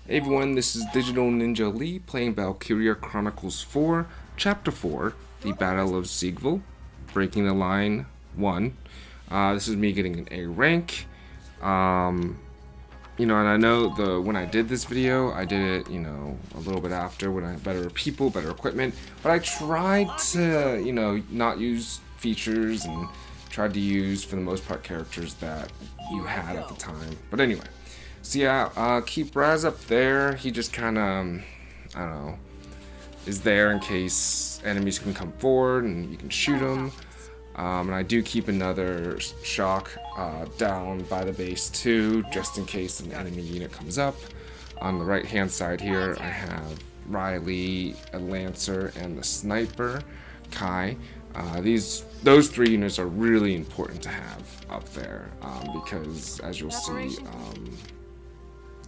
Hey everyone, this is DigitalNinjaLee playing Valkyria Chronicles 4, Chapter 4, the Battle of Siegval, breaking the line 1. This is me getting an A rank. And I know when I did this video, I did it, a little bit after when I had better people, better equipment. But I tried to, not use features and tried to use, for the most part, characters that you had at the time. But anyway. So yeah, keep Raz up there. He just kind of, I don't know, is there in case enemies can come forward and you can shoot them. And I do keep another shock down by the base too, just in case an enemy unit comes up. On the right hand side here, I have Riley, a Lancer, and the Sniper, Kai. Those three units are really important to have up there because, as you'll see,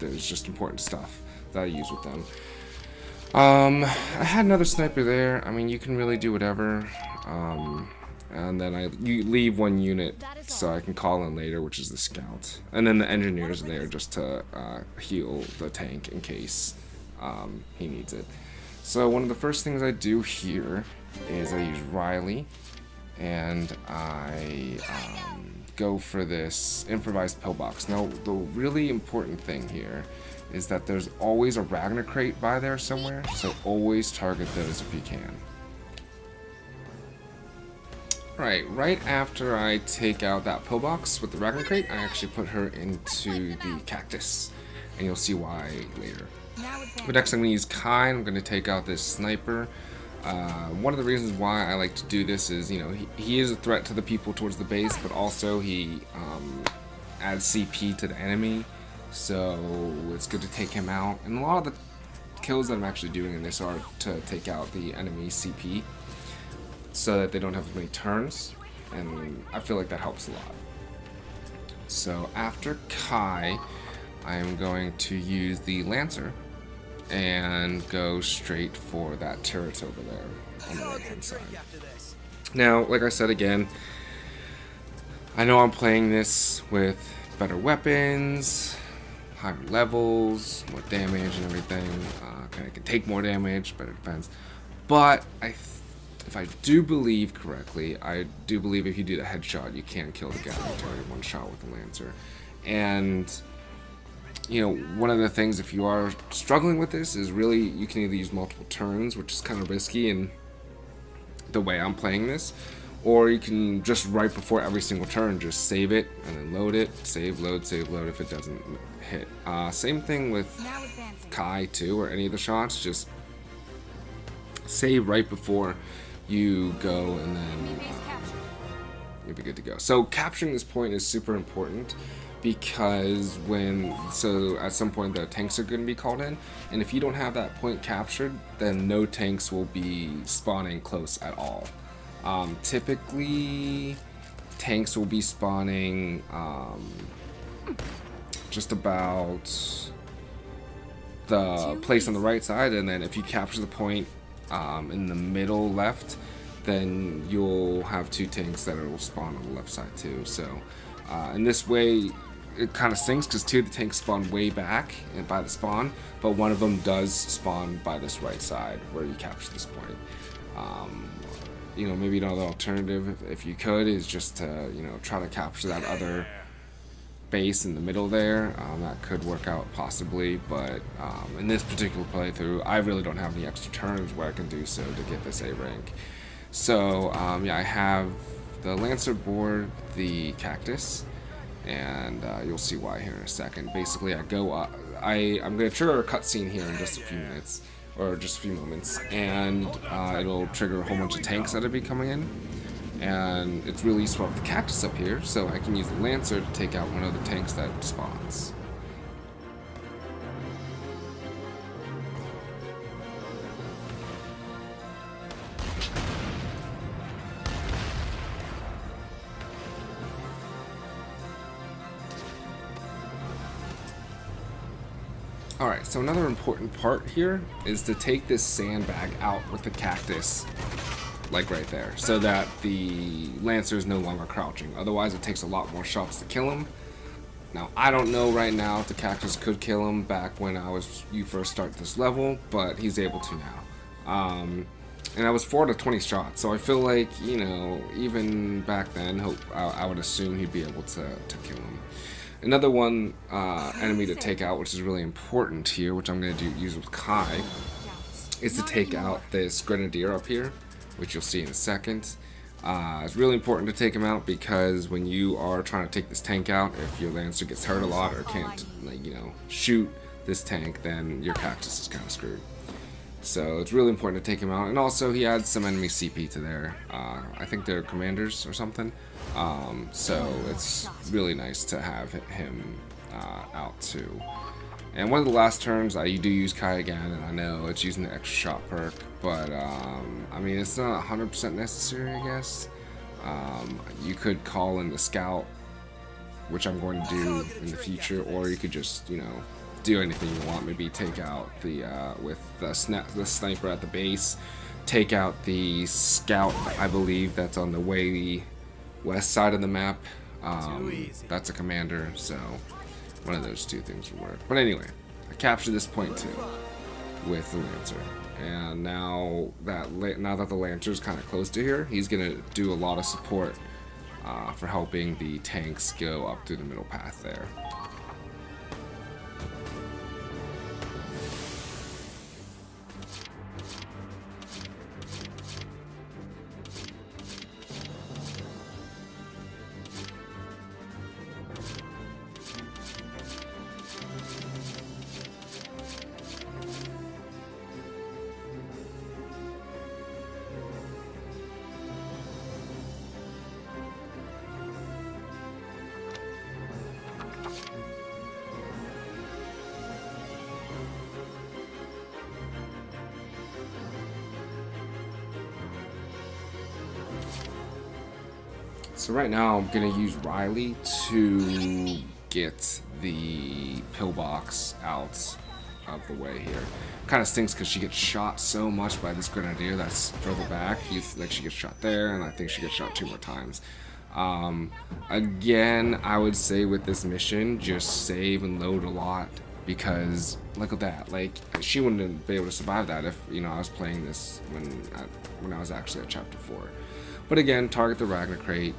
there's just important stuff that I use with them. I had another sniper there. I mean, you can really do whatever. And then you leave one unit so I can call in later, which is the scout. And then the engineer's there just to heal the tank in case he needs it. So one of the first things I do here is I use Riley, and I go for this improvised pillbox. Now, the really important thing here is that there's always a ragnite crate by there somewhere, so always target those if you can. Right after I take out that pillbox with the ragnite crate, I actually put her into the Cactus, and you'll see why later. But next I'm going to use Kai. I'm going to take out this sniper. One of the reasons why I like to do this is, he is a threat to the people towards the base, but also he adds CP to the enemy, so it's good to take him out. And a lot of the kills that I'm actually doing in this are to take out the enemy CP, so that they don't have as many turns, and I feel like that helps a lot. So after Kai, I am going to use the Lancer and go straight for that turret over there on the right hand side. Now, like I said again, I know I'm playing this with better weapons, higher levels, more damage and everything. I can take more damage, better defense. But if I do believe correctly, I do believe if you do the headshot, you can kill the gathering target in one shot with the Lancer. And one of the things, if you are struggling with this, is really you can either use multiple turns, which is kind of risky in the way I'm playing this, or you can just right before every single turn just save it and then load it, save load if it doesn't hit. Same thing with Kai too, or any of the shots, just save right before you go, and then you'll be good to go. So capturing this point is super important, because at some point the tanks are going to be called in, and if you don't have that point captured, then no tanks will be spawning close at all. Typically tanks will be spawning just about the place on the right side, and then if you capture the point in the middle left, then you'll have two tanks that will spawn on the left side too. So in this way it kind of sinks, because two of the tanks spawn way back and by the spawn, but one of them does spawn by this right side where you capture this point. Maybe another alternative, if you could, is just to try to capture that other base in the middle there. That could work out possibly, but in this particular playthrough I really don't have any extra turns where I can do so to get this A rank. So yeah, I have the Lancer board the Cactus, and you'll see why here in a second. Basically, I go up. I'm going to trigger a cutscene here in just a few minutes, or just a few moments, and it'll trigger a whole bunch of tanks that'll be coming in. And it's really useful with the Cactus up here, so I can use the Lancer to take out one of the tanks that spawns. Alright, so another important part here is to take this sandbag out with the Cactus, like right there, so that the Lancer is no longer crouching. Otherwise it takes a lot more shots to kill him. Now, I don't know right now if the Cactus could kill him back when you first start this level, but he's able to now. And I was 4 to 20 shots, so I feel like, you know, even back then, I would assume he'd be able to kill him. Another one enemy to take out, which is really important here, which I'm going to use with Kai, is to take out this Grenadier up here, which you'll see in a second. It's really important to take him out because when you are trying to take this tank out, if your Lancer gets hurt a lot or can't, like, you know, shoot this tank, then your Cactus is kind of screwed. So it's really important to take him out, and also he adds some enemy CP to there. I think they're commanders or something. So it's really nice to have him out too. And one of the last turns, you do use Kai again, and I know it's using the extra shot perk, but I mean, it's not 100% necessary, I guess. You could call in the scout, which I'm going to do in the future, or you could just, you know, do anything you want. Maybe take out the with the sniper at the base, take out the scout, I believe that's on the way west side of the map. That's a commander, so one of those two things will work. But anyway, I captured this point too with the Lancer, and now that the Lancer's kind of close to here, he's gonna do a lot of support for helping the tanks go up through the middle path there. So right now I'm going to use Riley to get the Pillbox out of the way here. Kind of stinks because she gets shot so much by this Grenadier that's further back. Like she gets shot there, and I think she gets shot 2 more times. Again, I would say with this mission, just save and load a lot, because look at that. Like, she wouldn't be able to survive that if, you know, I was playing this when I was actually at chapter 4. But again, target the ragnite,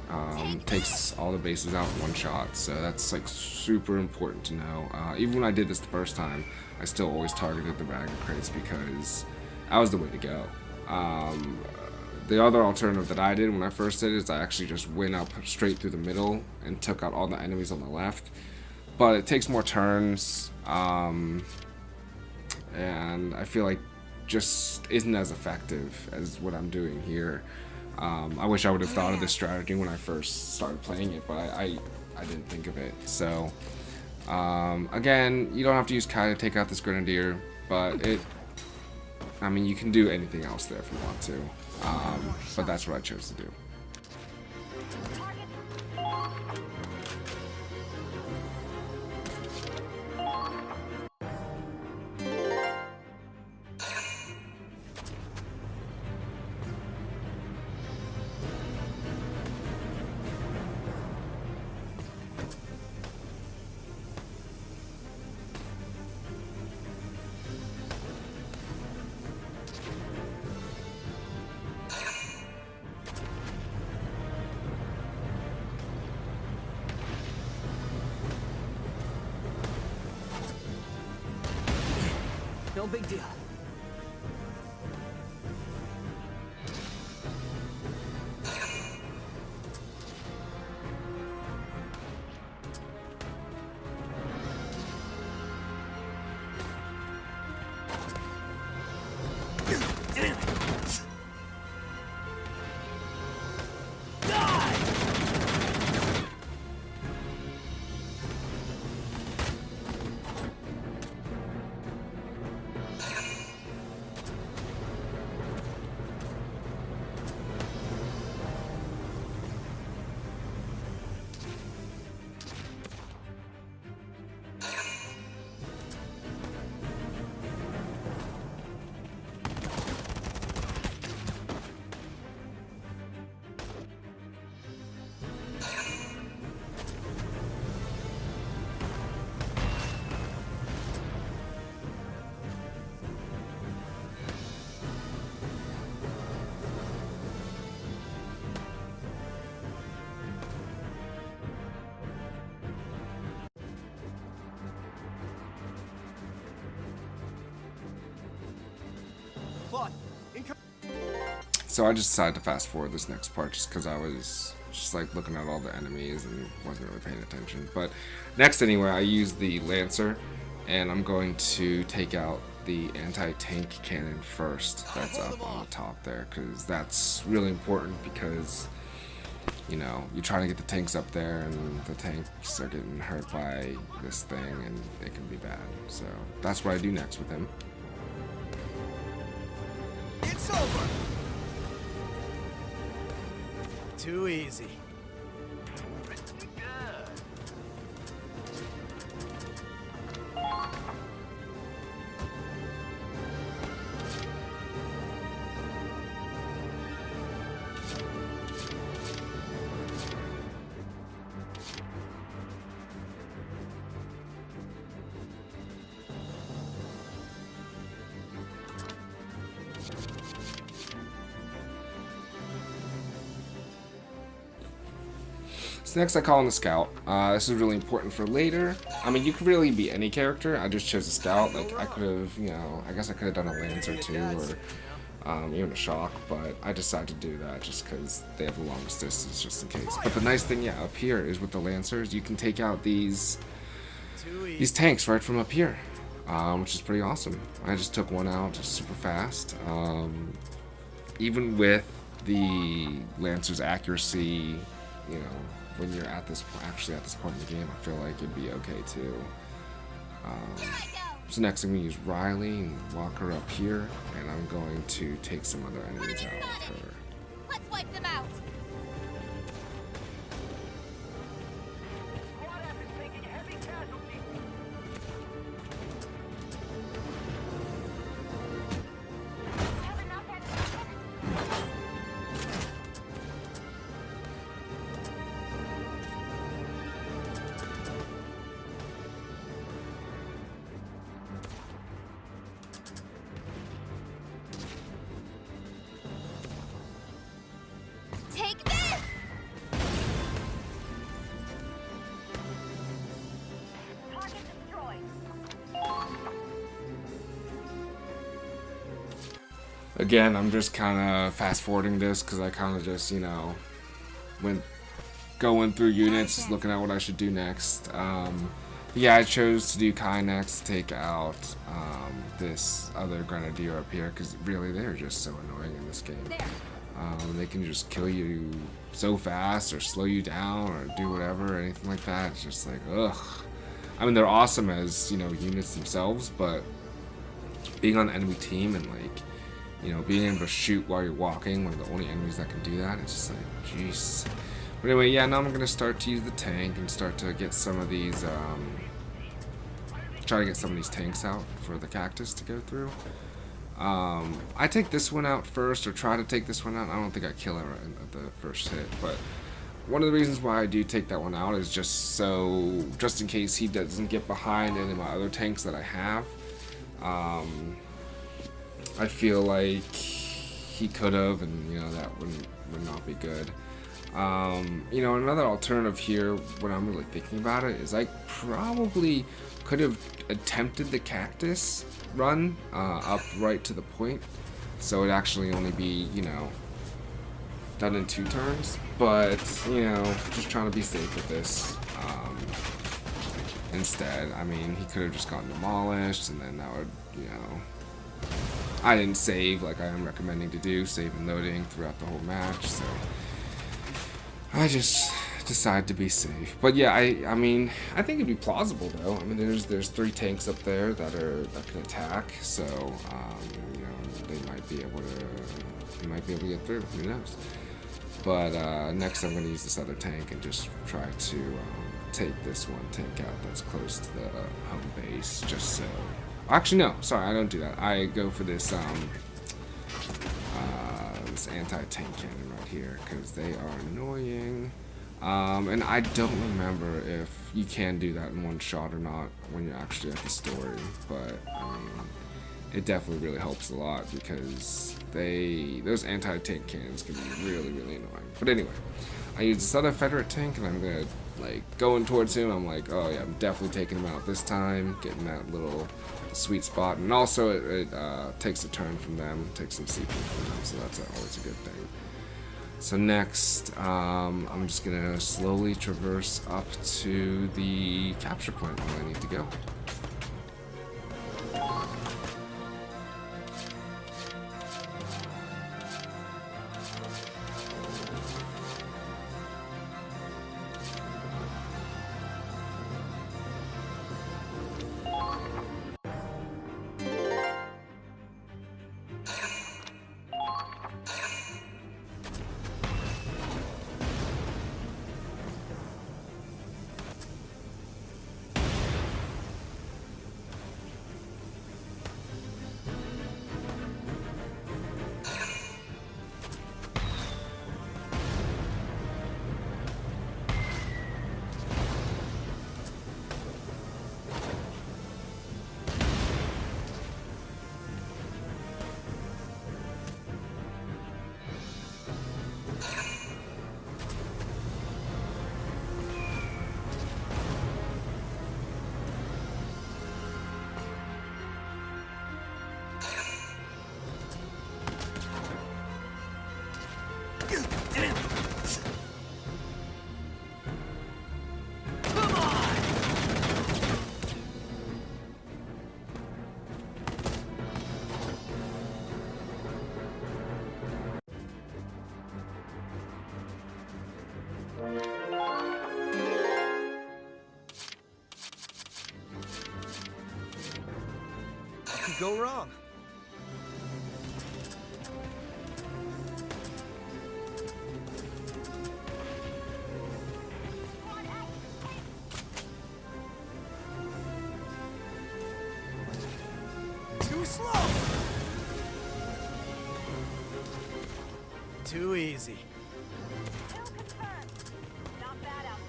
takes all the bases out in one shot, so that's like super important to know. Even when I did this the first time, I still always targeted the ragnite because that was the way to go. The other alternative that I did when I first did it is I actually just went up straight through the middle and took out all the enemies on the left. But it takes more turns, and I feel like just isn't as effective as what I'm doing here. I wish I would have thought of this strategy when I first started playing it, but I didn't think of it. So again, you don't have to use Kai to take out this Grenadier, but I mean, you can do anything else there if you want to, but that's what I chose to do. No big deal. Claude, So I just decided to fast forward this next part just because I was just like looking at all the enemies and wasn't really paying attention. But next anyway, I use the Lancer, and I'm going to take out the anti-tank cannon first that's up on the top there, because that's really important, because you know, you're trying to get the tanks up there and the tanks are getting hurt by this thing and it can be bad. So that's what I do next with him. it's over. Too easy. So next I call in the Scout. This is really important for later. I mean, you could really be any character. I just chose a Scout. Like, I could have, you know, I guess I could have done a Lancer too, or even a Shock, but I decided to do that just because they have the longest distance, just in case. But the nice thing, yeah, up here is with the Lancers, you can take out these tanks right from up here, which is pretty awesome. I just took one out just super fast. Even with the Lancer's accuracy, you know, when you're at this actually at this point in the game, I feel like it'd be okay too. So next I'm going to use Riley and walk her up here, and I'm going to take some other enemies out with her. Let's wipe them out. Take this! Target destroyed. Again, I'm just kind of fast forwarding this because I kind of just, you know, went going through units, just looking at what I should do next. Yeah, I chose to do Kai next, to take out this other Grenadier up here, because really they're just so annoying in this game. They can just kill you so fast, or slow you down, or do whatever, or anything like that. It's just like, ugh. I mean, they're awesome as, you know, units themselves, but being on the enemy team and, like, you know, being able to shoot while you're walking, one of the only enemies that can do that, it's just like, jeez. But anyway, yeah, now I'm going to start to use the tank and start to get some of these, try to get some of these tanks out for the Cactus to go through. I take this one out first, or try to take this one out. I don't think I kill it right at the first hit, but one of the reasons why I do take that one out is just in case he doesn't get behind any of my other tanks that I have. I feel like he could have, and you know, that would not be good. You know, another alternative here, when I'm really thinking about it, is I probably could have attempted the Cactus run up right to the point, so it'd actually only be, you know, done in 2 turns. But you know, just trying to be safe with this. Instead, I mean, he could have just gotten demolished, and then that would, you know, I didn't save like I am recommending to do, save and loading throughout the whole match, so I just decided to be safe. But yeah, I mean, I think it'd be plausible though. I mean, there's 3 tanks up there that can attack, so you know, they might be able to get through. Who knows? But next, I'm going to use this other tank and just try to take this one tank out that's close to the home base, just so. Actually, no, sorry, I don't do that. I go for this this anti-tank cannon right here, because they are annoying. And I don't remember if you can do that in one shot or not when you're actually at the story, but I mean, it definitely really helps a lot, because those anti-tank cannons can be really, really annoying. But anyway, I use this other Federate tank, and I'm gonna, like going towards him, I'm like, oh yeah, I'm definitely taking him out this time, getting that little sweet spot, and also it takes a turn from them, takes some CP from them, so that's always a good thing. So next, I'm just gonna slowly traverse up to the capture point where I need to go. What could go wrong? Too slow. Too easy. Kill confirmed. Not bad out.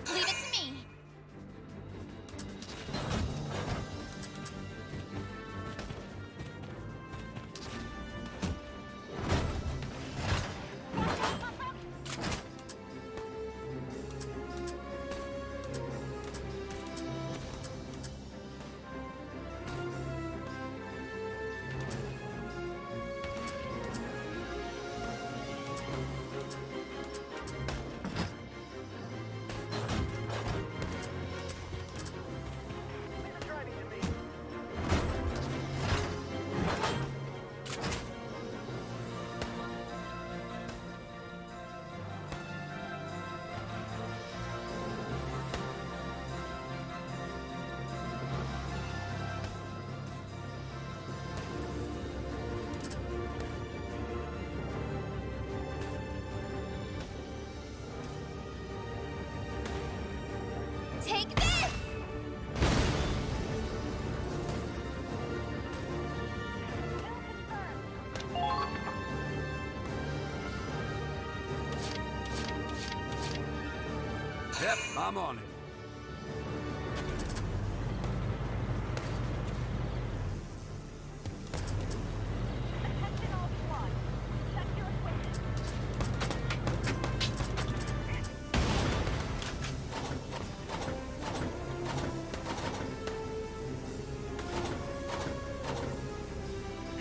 Leave it to me. Take this! Yep, I'm on it. Attention all squad. Check your equipment.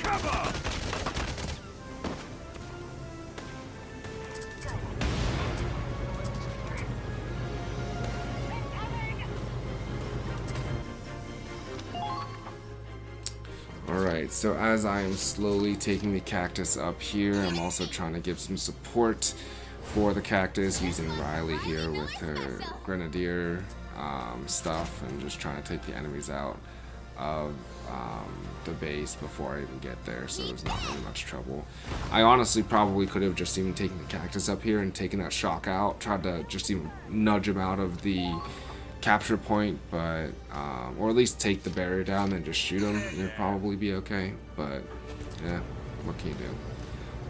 Cover! Alright, so as I am slowly taking the Cactus up here, I'm also trying to give some support for the Cactus, using Riley here with her Grenadier stuff, and just trying to take the enemies out of the base before I even get there, so there's not really much trouble. I honestly probably could have just even taken the Cactus up here and taken that shock out, tried to just even nudge him out of the capture point, but or at least take the barrier down and just shoot him. It'd probably be okay, but yeah, what can you do?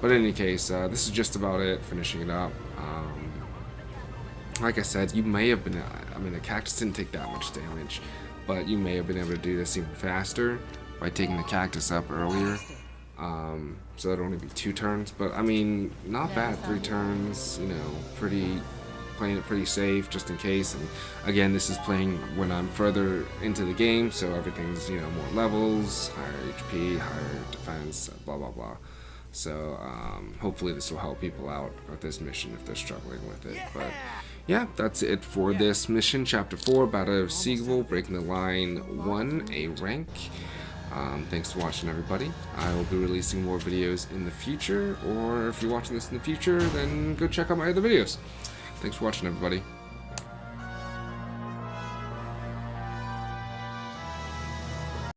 But in any case, this is just about it, finishing it up. Like I said, you may have been, I mean, the Cactus didn't take that much damage, but you may have been able to do this even faster by taking the Cactus up earlier. So it'd only be 2 turns, but I mean, not bad. 3 turns, you know, playing it pretty safe just in case. And again, this is playing when I'm further into the game, so everything's, you know, more levels, higher HP, higher defense, blah blah blah. So hopefully this will help people out with this mission if they're struggling with it. But yeah, that's it for this mission, Chapter 4, Battle of Siegval, Breaking the Line 1, a rank. Thanks for watching, everybody. I will be releasing more videos in the future, or if you're watching this in the future, then go check out my other videos. Thanks for watching, everybody.